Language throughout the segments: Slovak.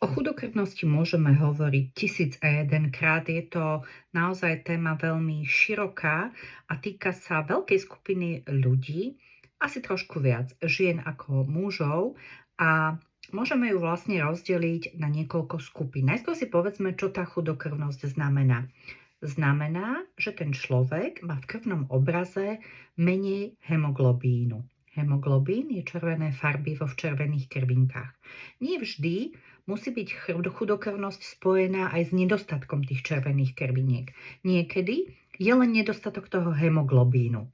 O chudokrvnosti môžeme hovoriť 1001 krát. Je to naozaj téma veľmi široká a týka sa veľkej skupiny ľudí, asi trošku viac žien ako mužov, a môžeme ju vlastne rozdeliť na niekoľko skupín. Najskôr si povedzme, čo tá chudokrvnosť znamená. Znamená, že ten človek má v krvnom obraze menej hemoglobínu. Hemoglobín je červené farbivo v červených krvinkách. Nie vždy musí byť chudokrvnosť spojená aj s nedostatkom tých červených krviniek. Niekedy je len nedostatok toho hemoglobínu.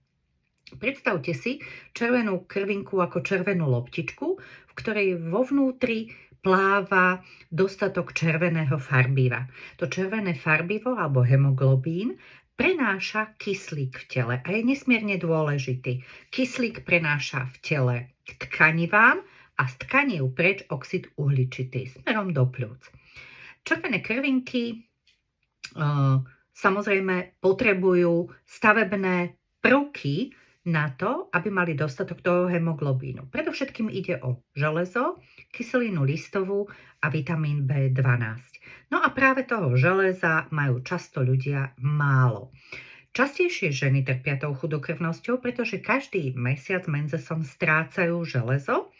Predstavte si červenú krvinku ako červenú loptičku, v ktorej vo vnútri pláva dostatok červeného farbiva. To červené farbivo alebo hemoglobín prenáša kyslík v tele a je nesmierne dôležitý. Kyslík prenáša v tele k tkanivám a z tkanív preč oxid uhličitý smerom do pľúc. Červené krvinky samozrejme potrebujú stavebné prvky na to, aby mali dostatok toho hemoglobínu. Predovšetkým ide o železo, kyselinu listovú a vitamín B12. No a práve toho železa majú často ľudia málo. Častejšie ženy trpia tou chudokrvnosťou, pretože každý mesiac menzesom strácajú železo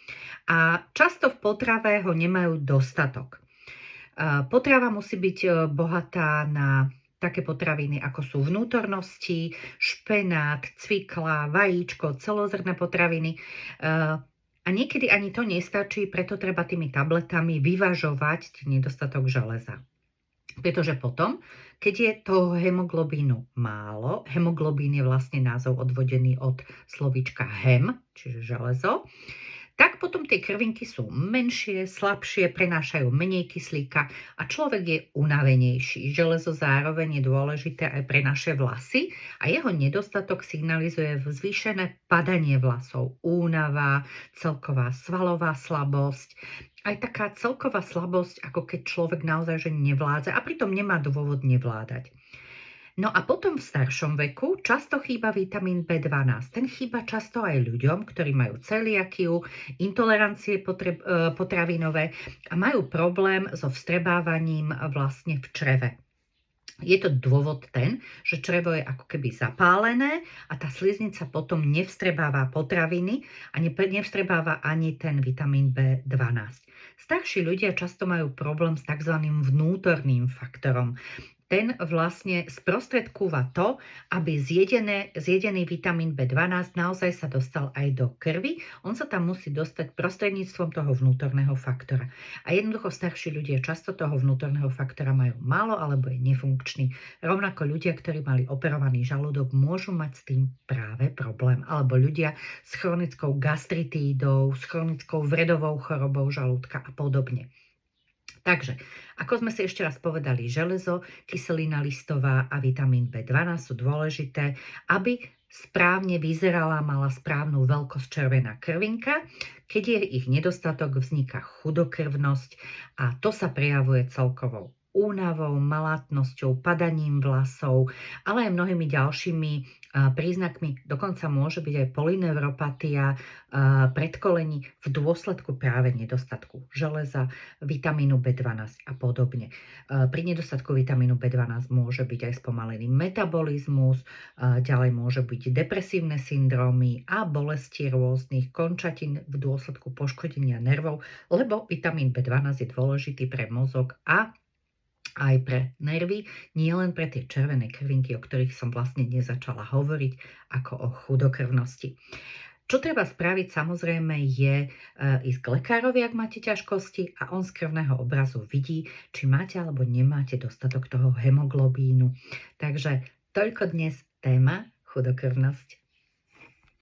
a často v potrave ho nemajú dostatok. Potrava musí byť bohatá na také potraviny, ako sú vnútornosti, špenát, cvikla, vajíčko, celozrné potraviny. A niekedy ani to nestačí, preto treba tými tabletami vyvažovať nedostatok železa. Pretože potom, keď je toho hemoglobínu málo, hemoglobín je vlastne názov odvodený od slovíčka hem, čiže železo, tak potom tie krvinky sú menšie, slabšie, prenášajú menej kyslíka a človek je unavenejší. Železo zároveň je dôležité aj pre naše vlasy a jeho nedostatok signalizuje zvýšené padanie vlasov, únava, celková svalová slabosť, aj taká celková slabosť, ako keď človek naozaj že nevládza a pritom nemá dôvod nevládať. No a potom v staršom veku často chýba vitamín B12. Ten chýba často aj ľuďom, ktorí majú celiakiu, intolerancie potravinové a majú problém so vstrebávaním vlastne v čreve. Je to dôvod ten, že črevo je ako keby zapálené a tá sliznica potom nevstrebáva potraviny a nevstrebáva ani ten vitamín B12. Starší ľudia často majú problém s tzv. Vnútorným faktorom. Ten vlastne sprostredkúva to, aby zjedený vitamín B12 naozaj sa dostal aj do krvi. On sa tam musí dostať prostredníctvom toho vnútorného faktora. A jednoducho starší ľudia často toho vnútorného faktora majú málo alebo je nefunkčný. Rovnako ľudia, ktorí mali operovaný žalúdok, môžu mať s tým práve problém. Alebo ľudia s chronickou gastritídou, s chronickou vredovou chorobou žalúdka a podobne. Takže, ako sme si ešte raz povedali, železo, kyselina listová a vitamín B12 sú dôležité, aby správne vyzerala, mala správnu veľkosť červená krvinka. Keď je ich nedostatok, vzniká chudokrvnosť a to sa prejavuje celkovou únavou, malátnosťou, padaním vlasov, ale aj mnohými ďalšími príznakmi. Dokonca môže byť aj polyneuropatia predkolení v dôsledku práve nedostatku železa, vitamínu B12 a podobne. Pri nedostatku vitamínu B12 môže byť aj spomalený metabolizmus, ďalej môže byť depresívne syndrómy a bolesti rôznych končatín v dôsledku poškodenia nervov, lebo vitamín B12 je dôležitý pre mozog a aj pre nervy, nielen pre tie červené krvinky, o ktorých som vlastne dnes začala hovoriť, ako o chudokrvnosti. Čo treba spraviť samozrejme je ísť k lekárovi, ak máte ťažkosti a on z krvného obrazu vidí, či máte alebo nemáte dostatok toho hemoglobínu. Takže toľko dnes téma chudokrvnosť.